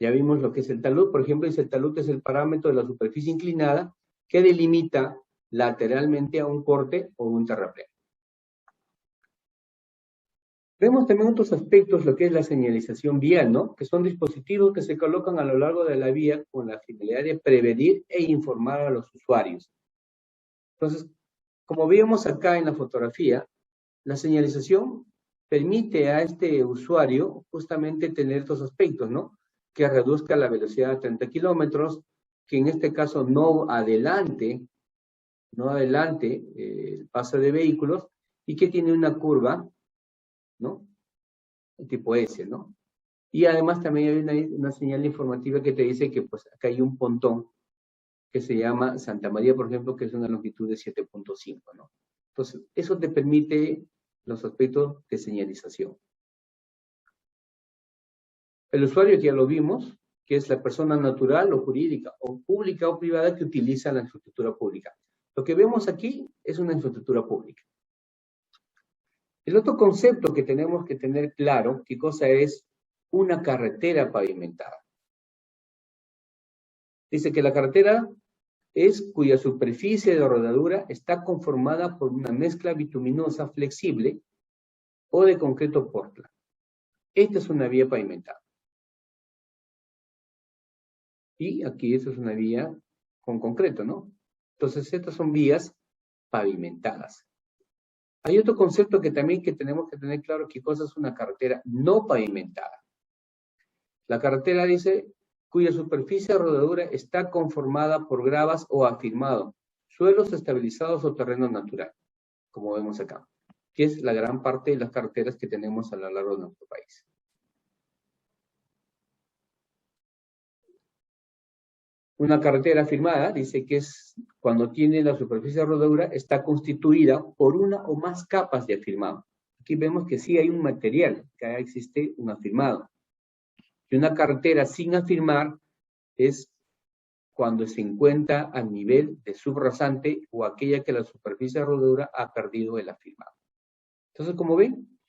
Ya vimos lo que es el talud. Por ejemplo, el talud es el parámetro de la superficie inclinada que delimita lateralmente a un corte o un terraplén. Vemos también otros aspectos, lo que es la señalización vial, ¿no? Que son dispositivos que se colocan a lo largo de la vía con la finalidad de prevenir e informar a los usuarios. Entonces, como vemos acá en la fotografía, la señalización permite a este usuario justamente tener estos aspectos, ¿no? Que reduzca la velocidad a 30 kilómetros, que en este caso no adelante el paso de vehículos y que tiene una curva, ¿no? Tipo S, ¿no? Y además también hay una señal informativa que te dice que pues acá hay un pontón que se llama Santa María, por ejemplo, que es una longitud de 7.5, ¿no? Entonces, eso te permite los aspectos de señalización. El usuario, que ya lo vimos, que es la persona natural o jurídica, o pública o privada que utiliza la infraestructura pública. Lo que vemos aquí es una infraestructura pública. El otro concepto que tenemos que tener claro, ¿qué cosa es una carretera pavimentada? Dice que la carretera es cuya superficie de rodadura está conformada por una mezcla bituminosa flexible o de concreto Portland. Esta es una vía pavimentada. Y aquí esta es una vía con concreto, ¿no? Entonces, estas son vías pavimentadas. Hay otro concepto que también que tenemos que tener claro, qué cosa es una carretera no pavimentada. La carretera dice cuya superficie de rodadura está conformada por gravas o afirmado, suelos estabilizados o terreno natural, como vemos acá, que es la gran parte de las carreteras que tenemos a lo largo de nuestro país. Una carretera afirmada dice que es cuando tiene la superficie de rodadura, está constituida por una o más capas de afirmado. Aquí vemos que sí hay un material, que existe un afirmado. Y una carretera sin afirmar es cuando se encuentra a nivel de subrasante o aquella que la superficie de rodadura ha perdido el afirmado. Entonces, como ven,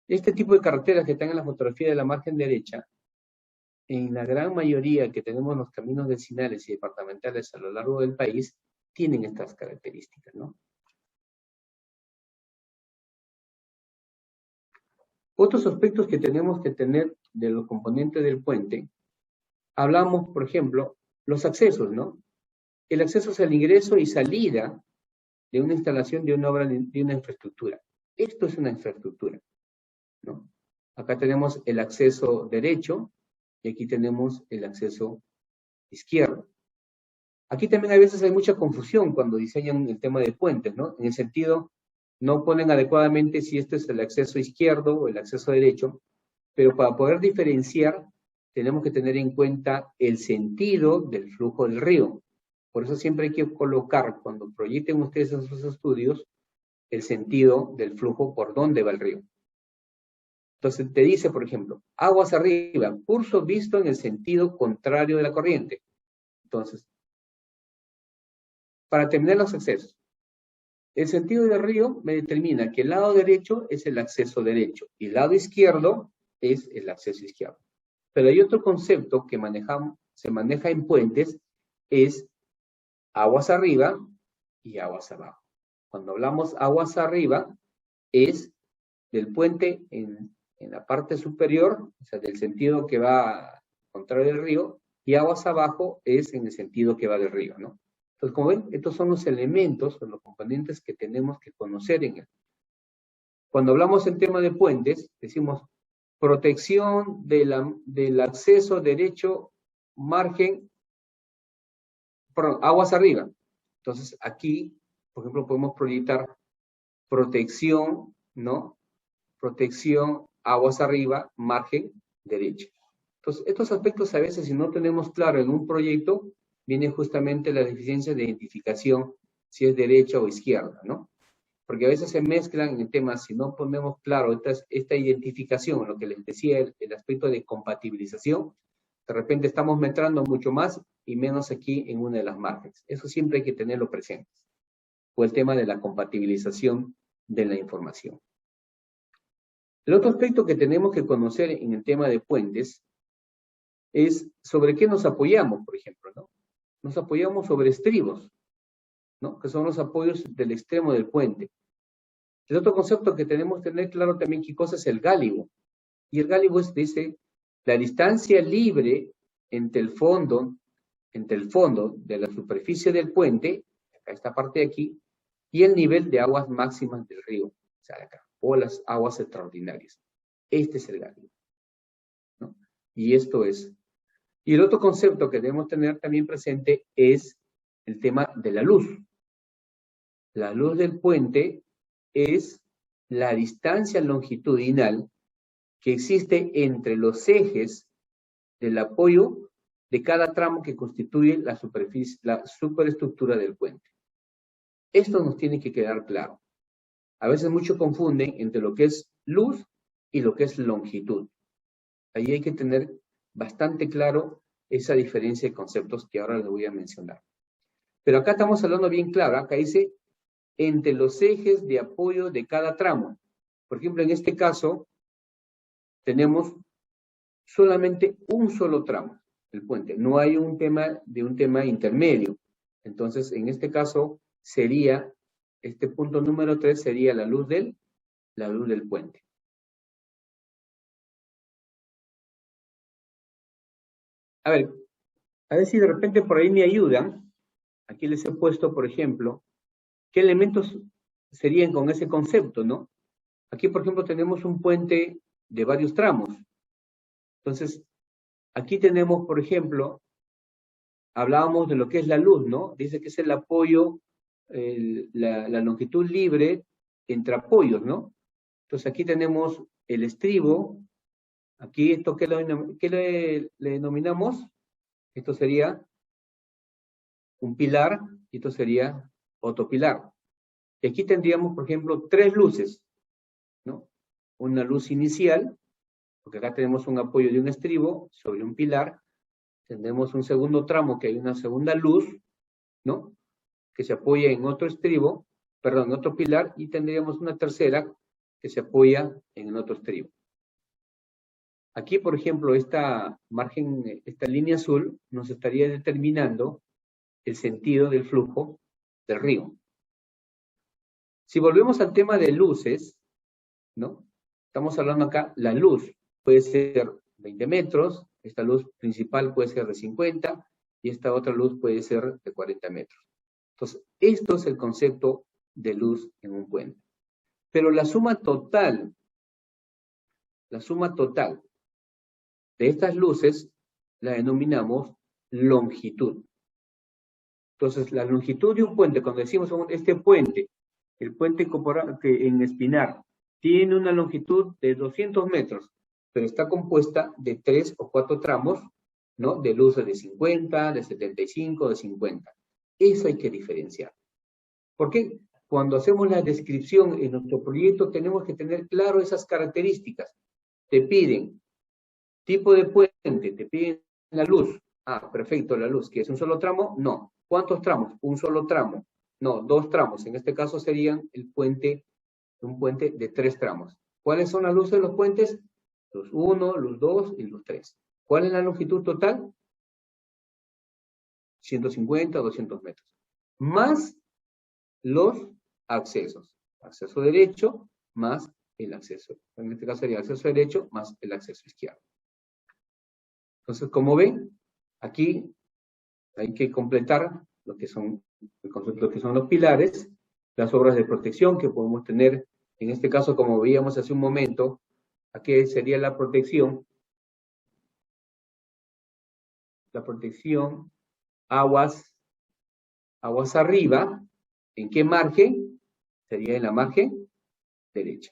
este tipo de carreteras que están en la fotografía de la margen derecha, en la gran mayoría que tenemos los caminos vecinales y departamentales a lo largo del país, tienen estas características, ¿no? Otros aspectos que tenemos que tener de los componentes del puente, hablamos, por ejemplo, los accesos, ¿no? El acceso es el ingreso y salida de una instalación, de una obra, de una infraestructura. Esto es una infraestructura, ¿no? Acá tenemos el acceso derecho y aquí tenemos el acceso izquierdo. Aquí también a veces hay mucha confusión cuando diseñan el tema de puentes, ¿no? En el sentido, no ponen adecuadamente si este es el acceso izquierdo o el acceso derecho, pero para poder diferenciar tenemos que tener en cuenta el sentido del flujo del río. Por eso siempre hay que colocar, cuando proyecten ustedes en sus estudios, el sentido del flujo por dónde va el río. Entonces te dice, por ejemplo, aguas arriba, curso visto en el sentido contrario de la corriente. Entonces, para terminar los accesos, el sentido del río me determina que el lado derecho es el acceso derecho y el lado izquierdo es el acceso izquierdo. Pero hay otro concepto que se maneja en puentes, es aguas arriba y aguas abajo. Cuando hablamos aguas arriba, es del puente en la parte superior, o sea, del sentido que va contrario del río, y aguas abajo es en el sentido que va del río, ¿no? Entonces, como ven, estos son los elementos o los componentes que tenemos que conocer en él. Cuando hablamos en tema de puentes, decimos protección del acceso derecho, margen, perdón, aguas arriba. Entonces, aquí, por ejemplo, podemos proyectar protección, ¿no? Protección, aguas arriba, margen derecho. Entonces, estos aspectos a veces, si no tenemos claro en un proyecto, viene justamente la deficiencia de identificación, si es derecha o izquierda, ¿no? Porque a veces se mezclan en el tema, si no ponemos claro esta identificación, lo que les decía, el aspecto de compatibilización, de repente estamos mezclando mucho más y menos aquí en una de las márgenes. Eso siempre hay que tenerlo presente. O el tema de la compatibilización de la información. El otro aspecto que tenemos que conocer en el tema de puentes es sobre qué nos apoyamos, por ejemplo, ¿no? Nos apoyamos sobre estribos, ¿no? Que son los apoyos del extremo del puente. El otro concepto que tenemos que tener claro también qué cosa es el gálibo. Y el gálibo dice la distancia libre entre el fondo de la superficie del puente, acá esta parte de aquí, y el nivel de aguas máximas del río, o sea, de acá, o las aguas extraordinarias. Este es el gálibo, ¿no? Y esto es. Y el otro concepto que debemos tener también presente es el tema de la luz. La luz del puente es la distancia longitudinal que existe entre los ejes del apoyo de cada tramo que constituye la superestructura del puente. Esto nos tiene que quedar claro. A veces muchos confunden entre lo que es luz y lo que es longitud. Ahí hay que tener bastante claro esa diferencia de conceptos que ahora les voy a mencionar. Pero acá estamos hablando bien claro, acá dice entre los ejes de apoyo de cada tramo. Por ejemplo, en este caso, tenemos solamente un solo tramo, el puente. No hay un tema intermedio. Entonces, en este caso, sería, este punto número 3 sería la luz del puente. A ver si de repente por ahí me ayudan. Aquí les he puesto, por ejemplo, qué elementos serían con ese concepto, ¿no? Aquí, por ejemplo, tenemos un puente de varios tramos. Entonces, aquí tenemos, por ejemplo, hablábamos de lo que es la luz, ¿no? Dice que es el apoyo, la longitud libre entre apoyos, ¿no? Entonces, aquí tenemos el estribo. Aquí, ¿esto qué le denominamos? Esto sería un pilar y esto sería otro pilar. Y aquí tendríamos, por ejemplo, 3 luces, ¿no? Una luz inicial, porque acá tenemos un apoyo de un estribo sobre un pilar. Tendremos un segundo tramo que hay una segunda luz, ¿no? Que se apoya en otro estribo, perdón, en otro pilar, y tendríamos una tercera que se apoya en el otro estribo. Aquí, por ejemplo, esta línea azul nos estaría determinando el sentido del flujo del río. Si volvemos al tema de luces, ¿no? Estamos hablando acá, la luz puede ser 20 metros, esta luz principal puede ser de 50 y esta otra luz puede ser de 40 metros. Entonces, esto es el concepto de luz en un puente. Pero la suma total de estas luces la denominamos longitud. Entonces, la longitud de un puente, cuando decimos este puente, el puente en Espinar, tiene una longitud de 200 metros, pero está compuesta de 3 o 4 tramos, ¿no? De luces de 50, de 75, de 50. Eso hay que diferenciar. ¿Por qué? Cuando hacemos la descripción en nuestro proyecto tenemos que tener claro esas características. Te piden tipo de puente, te piden la luz. Ah, perfecto, la luz. ¿Que es un solo tramo? No. ¿Cuántos tramos? Un solo tramo. No, 2 tramos. En este caso serían un puente de 3 tramos. ¿Cuáles son las luces de los puentes? Luz 1, luz 2 y luz 3. ¿Cuál es la longitud total? 150 o 200 metros. Más los accesos. Acceso derecho más el acceso. En este caso sería el acceso derecho más el acceso izquierdo. Entonces, como ven, aquí hay que completar lo que son los pilares, las obras de protección que podemos tener. En este caso, como veíamos hace un momento, aquí sería la protección aguas arriba. ¿En qué margen? Sería en la margen derecha.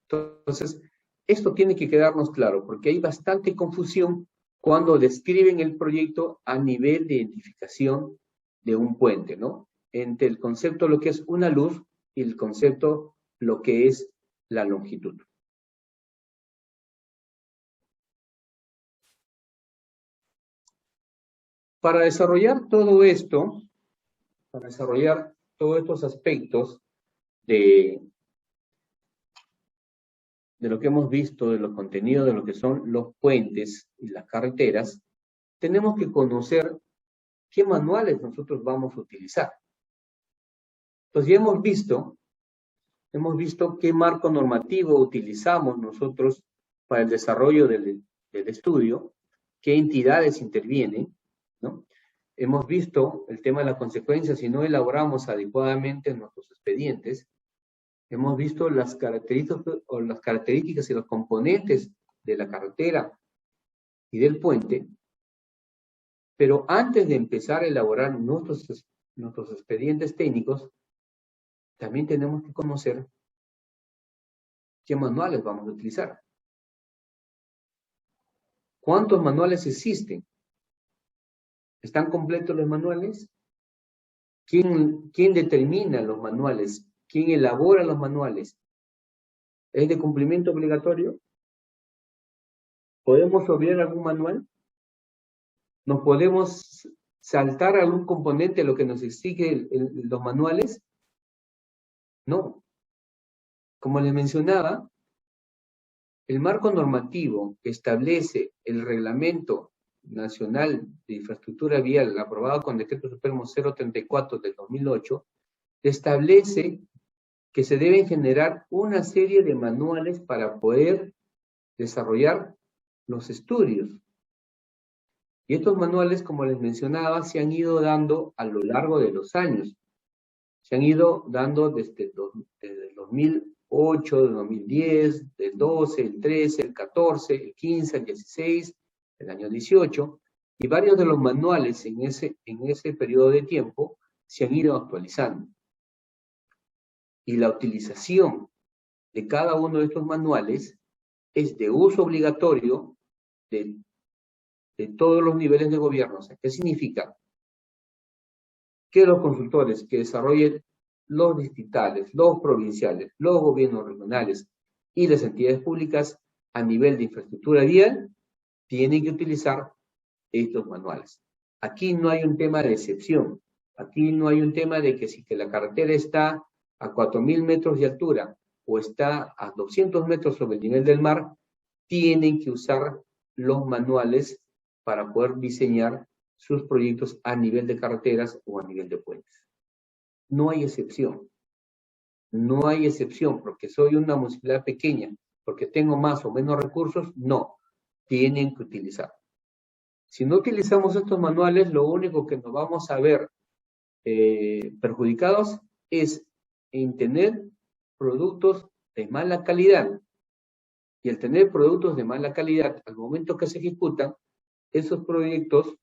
Entonces, esto tiene que quedarnos claro, porque hay bastante confusión cuando describen el proyecto a nivel de identificación de un puente, ¿no? Entre el concepto lo que es una luz y el concepto lo que es la longitud. Para desarrollar todo esto, para desarrollar todos estos aspectos de de lo que hemos visto, de los contenidos de lo que son los puentes y las carreteras, tenemos que conocer qué manuales nosotros vamos a utilizar. Entonces ya hemos visto qué marco normativo utilizamos nosotros para el desarrollo del estudio, qué entidades intervienen, ¿no? Hemos visto el tema de las consecuencias si no elaboramos adecuadamente nuestros expedientes. Hemos visto las características y los componentes de la carretera y del puente. Pero antes de empezar a elaborar nuestros expedientes técnicos, también tenemos que conocer qué manuales vamos a utilizar. ¿Cuántos manuales existen? ¿Están completos los manuales? ¿Quién determina los manuales? ¿Quién elabora los manuales? ¿Es de cumplimiento obligatorio? ¿Podemos obviar algún manual? ¿Nos podemos saltar algún componente de lo que nos exige los manuales? No. Como les mencionaba, el marco normativo que establece el Reglamento Nacional de Infraestructura Vial, aprobado con Decreto Supremo 034 del 2008, establece que se deben generar una serie de manuales para poder desarrollar los estudios. Y estos manuales, como les mencionaba, se han ido dando a lo largo de los años. Se han ido dando desde el 2008, del 2010, del 12, el 13, el 14, el 15, el 16, el año 18, y varios de los manuales en ese periodo de tiempo se han ido actualizando. Y la utilización de cada uno de estos manuales es de uso obligatorio de todos los niveles de gobierno. O sea, ¿qué significa? Que los consultores que desarrollen los distritales, los provinciales, los gobiernos regionales y las entidades públicas a nivel de infraestructura vial tienen que utilizar estos manuales. Aquí no hay un tema de excepción. Aquí no hay un tema de que si que la carretera está a 4.000 metros de altura o está a 200 metros sobre el nivel del mar, tienen que usar los manuales para poder diseñar sus proyectos a nivel de carreteras o a nivel de puentes. No hay excepción. No hay excepción porque soy una municipalidad pequeña, porque tengo más o menos recursos, no. Tienen que utilizar. Si no utilizamos estos manuales, lo único que nos vamos a ver perjudicados es en tener productos de mala calidad. Y al tener productos de mala calidad, al momento que se ejecutan, esos proyectos,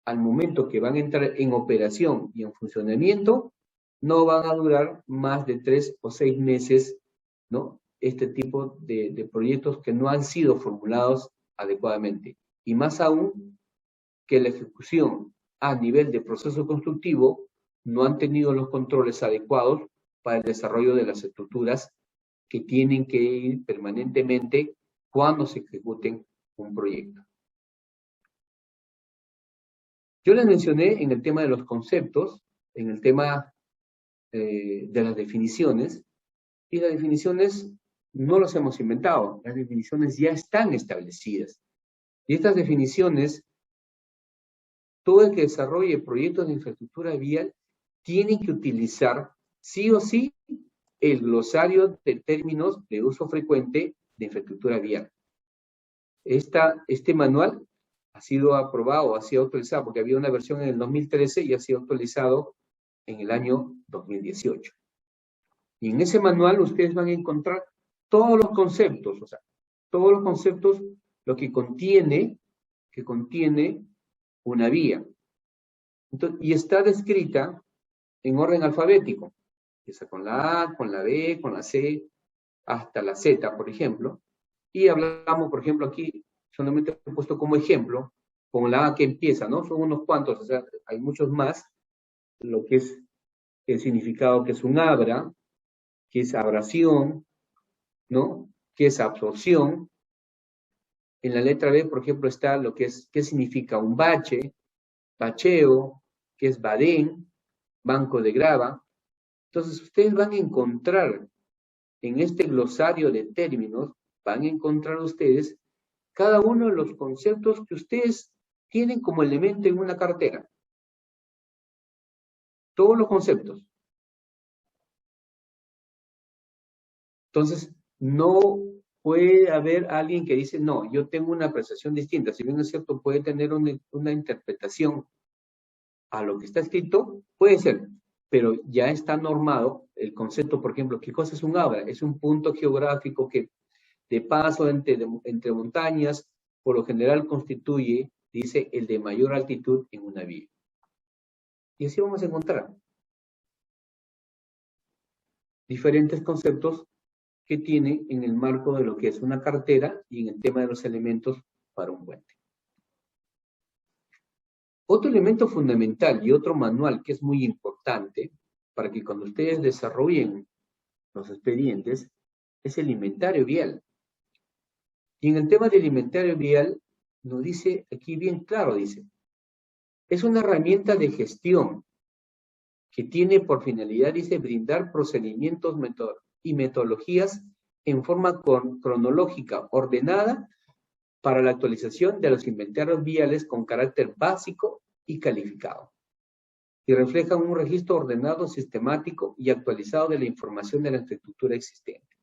al momento que van a entrar en operación y en funcionamiento, no van a durar más de 3 o 6 meses, ¿no? Este tipo de proyectos que no han sido formulados adecuadamente. Y más aún, que la ejecución a nivel de proceso constructivo no han tenido los controles adecuados para el desarrollo de las estructuras que tienen que ir permanentemente cuando se ejecuten un proyecto. Yo les mencioné en el tema de los conceptos, en el tema de las definiciones, y las definiciones no las hemos inventado, las definiciones ya están establecidas. Y estas definiciones, todo el que desarrolle proyectos de infraestructura vial tiene que utilizar sí o sí el glosario de términos de uso frecuente de infraestructura vial. Este manual ha sido aprobado, ha sido actualizado, porque había una versión en el 2013 y ha sido actualizado en el año 2018. Y en ese manual ustedes van a encontrar todos los conceptos, o sea, todos los conceptos, lo que contiene una vía. Entonces, y está descrita en orden alfabético. Empieza con la A, con la B, con la C, hasta la Z, por ejemplo. Y hablamos, por ejemplo, aquí, solamente he puesto como ejemplo, con la A que empieza, ¿no? Son unos cuantos, o sea, hay muchos más. Lo que es el significado que es un abra, que es abrasión, ¿no? Que es absorción. En la letra B, por ejemplo, está lo que es, ¿qué significa un bache? Bacheo, que es badén, banco de grava. Entonces, ustedes van a encontrar en este glosario de términos van a encontrar ustedes cada uno de los conceptos que ustedes tienen como elemento en una cartera. Todos los conceptos. Entonces, no puede haber alguien que dice, no, yo tengo una apreciación distinta. Si bien es cierto, puede tener una interpretación a lo que está escrito, puede ser, pero ya está normado el concepto, por ejemplo, ¿qué cosa es un abra? Es un punto geográfico que de paso entre montañas, por lo general constituye, dice, el de mayor altitud en una vía. Y así vamos a encontrar diferentes conceptos que tiene en el marco de lo que es una cartera y en el tema de los elementos para un puente. Otro elemento fundamental y otro manual que es muy importante para que cuando ustedes desarrollen los expedientes es el inventario vial. Y en el tema del inventario vial nos dice aquí bien claro, dice, es una herramienta de gestión que tiene por finalidad, dice, brindar procedimientos y metodologías en forma cronológica, ordenada, para la actualización de los inventarios viales con carácter básico y calificado. Y reflejan un registro ordenado, sistemático y actualizado de la información de la infraestructura existente.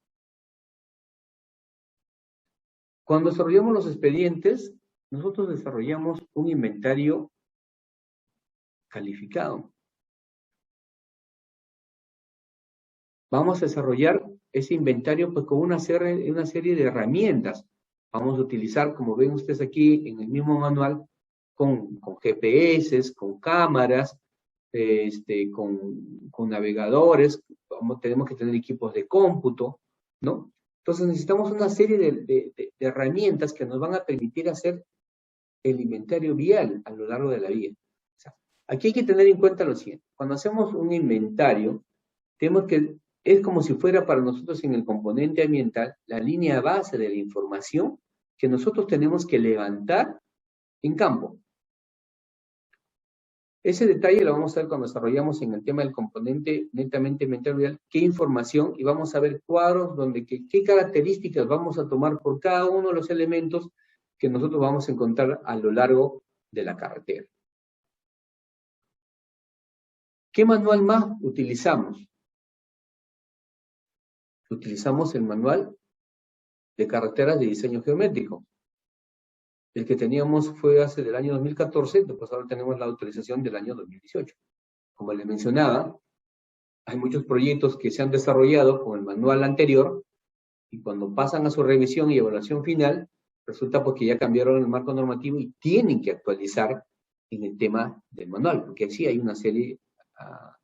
Cuando desarrollamos los expedientes, nosotros desarrollamos un inventario calificado. Vamos a desarrollar ese inventario pues, con una serie de herramientas. Vamos a utilizar, como ven ustedes aquí en el mismo manual, con GPS, con cámaras, con navegadores, tenemos que tener equipos de cómputo, ¿no? Entonces necesitamos una serie de herramientas que nos van a permitir hacer el inventario vial a lo largo de la vía. O sea, aquí hay que tener en cuenta lo siguiente. Cuando hacemos un inventario, tenemos que, es como si fuera para nosotros en el componente ambiental, la línea base de la información que nosotros tenemos que levantar en campo. Ese detalle lo vamos a ver cuando desarrollamos en el tema del componente netamente ambiental, qué información, y vamos a ver cuadros donde qué características vamos a tomar por cada uno de los elementos que nosotros vamos a encontrar a lo largo de la carretera. ¿Qué manual más utilizamos? Utilizamos el manual de carreteras de diseño geométrico. El que teníamos fue hace del año 2014, después ahora tenemos la autorización del año 2018. Como les mencionaba, hay muchos proyectos que se han desarrollado con el manual anterior y cuando pasan a su revisión y evaluación final, resulta porque ya cambiaron el marco normativo y tienen que actualizar en el tema del manual, porque sí hay una serie,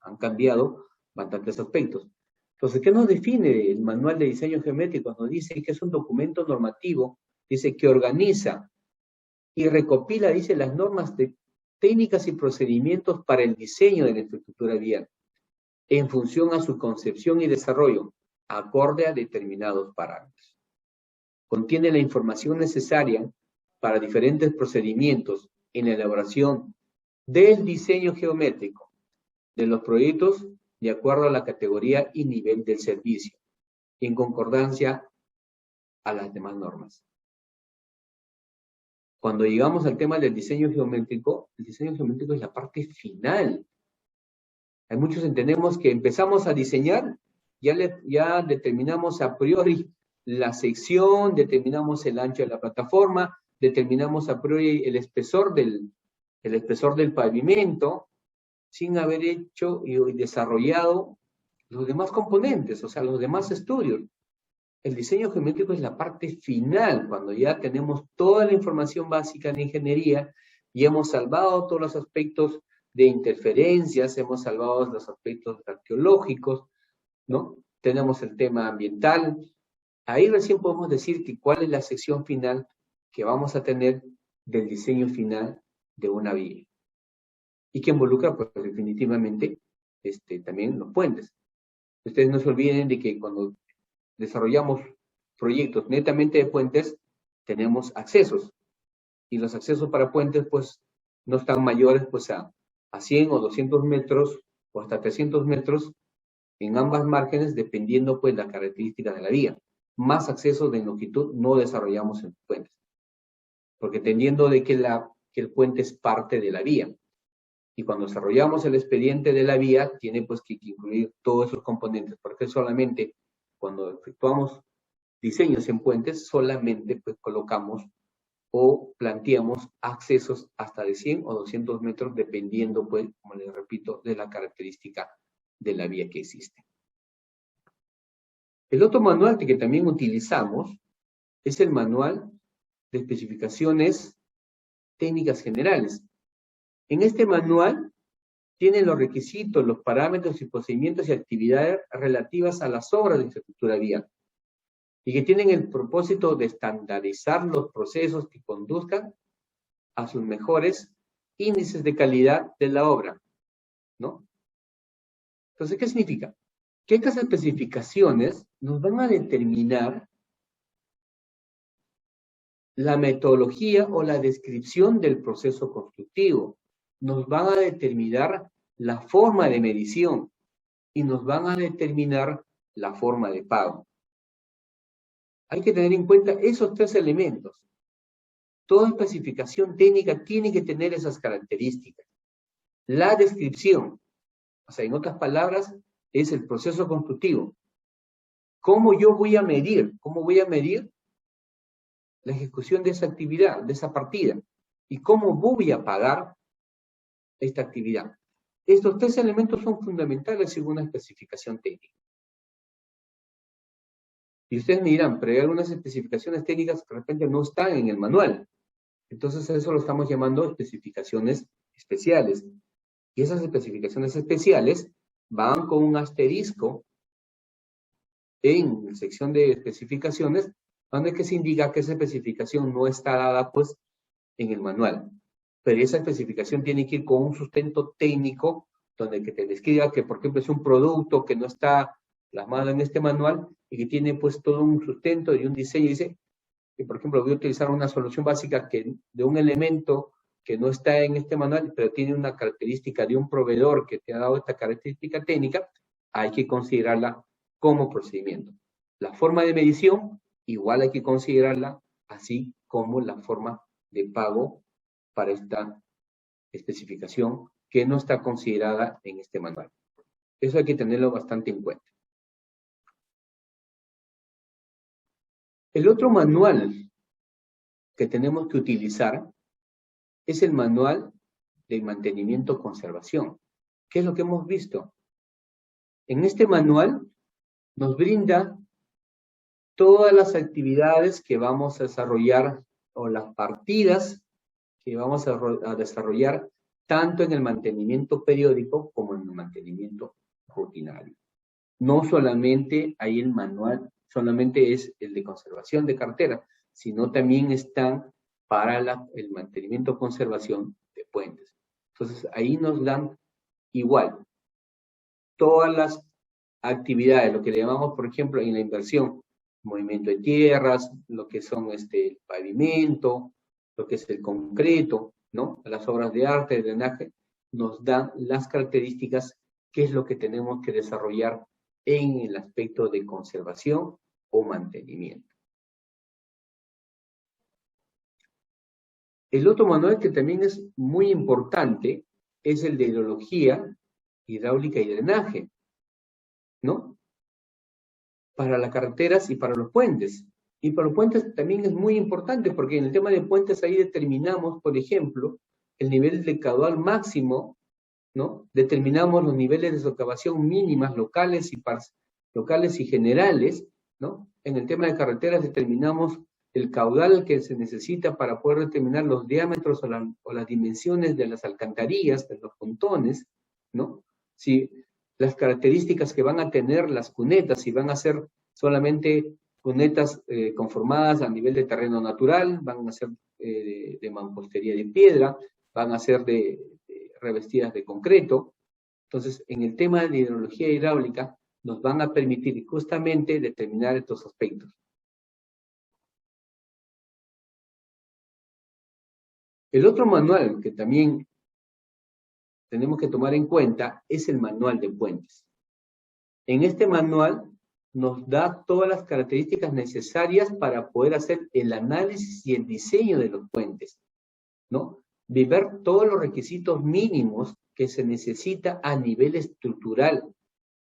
han cambiado bastantes aspectos. Entonces, ¿qué nos define el manual de diseño geométrico? Nos dice que es un documento normativo, dice que organiza y recopila, dice, las normas técnicas y procedimientos para el diseño de la infraestructura vial, en función a su concepción y desarrollo, acorde a determinados parámetros. Contiene la información necesaria para diferentes procedimientos en la elaboración del diseño geométrico de los proyectos de acuerdo a la categoría y nivel del servicio, en concordancia a las demás normas. Cuando llegamos al tema del diseño geométrico, el diseño geométrico es la parte final. Hay muchos entendemos que empezamos a diseñar, ya determinamos a priori la sección, determinamos el ancho de la plataforma, determinamos a priori el espesor del pavimento, sin haber hecho y desarrollado los demás componentes, o sea, los demás estudios. El diseño geométrico es la parte final, cuando ya tenemos toda la información básica de ingeniería y hemos salvado todos los aspectos de interferencias, hemos salvado los aspectos arqueológicos, ¿no? Tenemos el tema ambiental. Ahí recién podemos decir que cuál es la sección final que vamos a tener del diseño final de una vía. Y que involucra, pues, definitivamente, también los puentes. Ustedes no se olviden de que cuando desarrollamos proyectos netamente de puentes, tenemos accesos. Y los accesos para puentes, pues, no están mayores, pues, a 100 o 200 metros, o hasta 300 metros, en ambas márgenes, dependiendo, pues, la característica de la vía. más accesos de longitud no desarrollamos en puentes. Porque entendiendo de que el puente es parte de la vía. Y cuando desarrollamos el expediente de la vía, tiene pues que incluir todos esos componentes, porque solamente cuando efectuamos diseños en puentes, solamente pues colocamos o planteamos accesos hasta de 100 o 200 metros, dependiendo pues, como les repito, de la característica de la vía que existe. El otro manual que también utilizamos es el manual de especificaciones técnicas generales. En este manual tienen los requisitos, los parámetros y procedimientos y actividades relativas a las obras de infraestructura vial y que tienen el propósito de estandarizar los procesos que conduzcan a sus mejores índices de calidad de la obra, ¿no? Entonces, ¿qué significa? Que estas especificaciones nos van a determinar la metodología o la descripción del proceso constructivo, nos van a determinar la forma de medición y nos van a determinar la forma de pago. Hay que tener en cuenta esos tres elementos. Toda especificación técnica tiene que tener esas características. La descripción, o sea, en otras palabras, es el proceso constructivo. ¿Cómo yo voy a medir? ¿Cómo voy a medir la ejecución de esa actividad, de esa partida? ¿Y cómo voy a pagar esta actividad? Estos tres elementos son fundamentales según una especificación técnica. Y ustedes me dirán, pero hay algunas especificaciones técnicas que de repente no están en el manual. Entonces a eso lo estamos llamando especificaciones especiales. Y esas especificaciones especiales van con un asterisco en la sección de especificaciones, donde que se indica que esa especificación no está dada pues en el manual. Pero esa especificación tiene que ir con un sustento técnico, donde que te describa que, por ejemplo, es un producto que no está plasmado en este manual y que tiene pues todo un sustento y un diseño. Dice que, por ejemplo, voy a utilizar una solución básica que, de un elemento que no está en este manual, pero tiene una característica de un proveedor que te ha dado esta característica técnica, hay que considerarla como procedimiento. La forma de medición, igual hay que considerarla, así como la forma de pago para esta especificación que no está considerada en este manual. Eso hay que tenerlo bastante en cuenta. El otro manual que tenemos que utilizar es el manual de mantenimiento-conservación. ¿Qué es lo que hemos visto? En este manual nos brinda todas las actividades que vamos a desarrollar o las partidas que vamos a desarrollar tanto en el mantenimiento periódico como en el mantenimiento rutinario. No solamente hay el manual, solamente es el de conservación de carretera, sino también están para el mantenimiento conservación de puentes. Entonces, ahí nos dan igual todas las actividades, lo que le llamamos, por ejemplo, en la inversión, movimiento de tierras, lo que son el pavimento, lo que es el concreto, ¿no? Las obras de arte, de drenaje, nos dan las características, qué es lo que tenemos que desarrollar en el aspecto de conservación o mantenimiento. El otro manual que también es muy importante es el de hidrología, hidráulica y drenaje, ¿no? Para las carreteras y para los puentes. Y para los puentes también es muy importante porque en el tema de puentes ahí determinamos, por ejemplo, el nivel de caudal máximo, ¿no? Determinamos los niveles de socavación mínimas locales y generales, ¿no? En el tema de carreteras determinamos el caudal que se necesita para poder determinar los diámetros o las dimensiones de las alcantarillas, de los pontones, ¿no? Si las características que van a tener las cunetas, si van a ser solamente cunetas conformadas a nivel de terreno natural, van a ser de mampostería de piedra, van a ser revestidas de concreto. Entonces, en el tema de hidrología hidráulica, nos van a permitir justamente determinar estos aspectos. El otro manual que también tenemos que tomar en cuenta es el manual de puentes. En este manual nos da todas las características necesarias para poder hacer el análisis y el diseño de los puentes, ¿no? De ver todos los requisitos mínimos que se necesita a nivel estructural,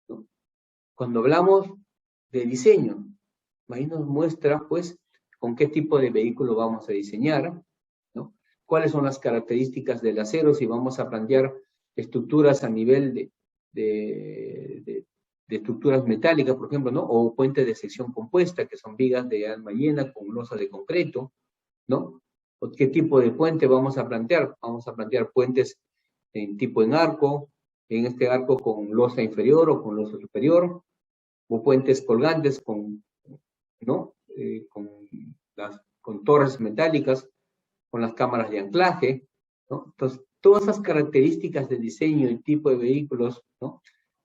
¿no? Cuando hablamos de diseño, ahí nos muestra, pues, con qué tipo de vehículo vamos a diseñar, ¿no? Cuáles son las características del acero, si vamos a plantear estructuras a nivel de estructuras metálicas, por ejemplo, ¿no? O puentes de sección compuesta, que son vigas de alma llena con losas de concreto, ¿no? ¿O qué tipo de puente vamos a plantear? Vamos a plantear puentes en tipo en arco, en este arco con losa inferior o con losa superior, o puentes colgantes con, ¿no? Con torres metálicas, con las cámaras de anclaje, ¿no? Entonces, todas esas características de diseño y tipo de vehículos, ¿no?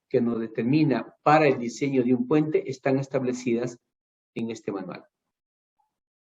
Que nos determina para el diseño de un puente están establecidas en este manual.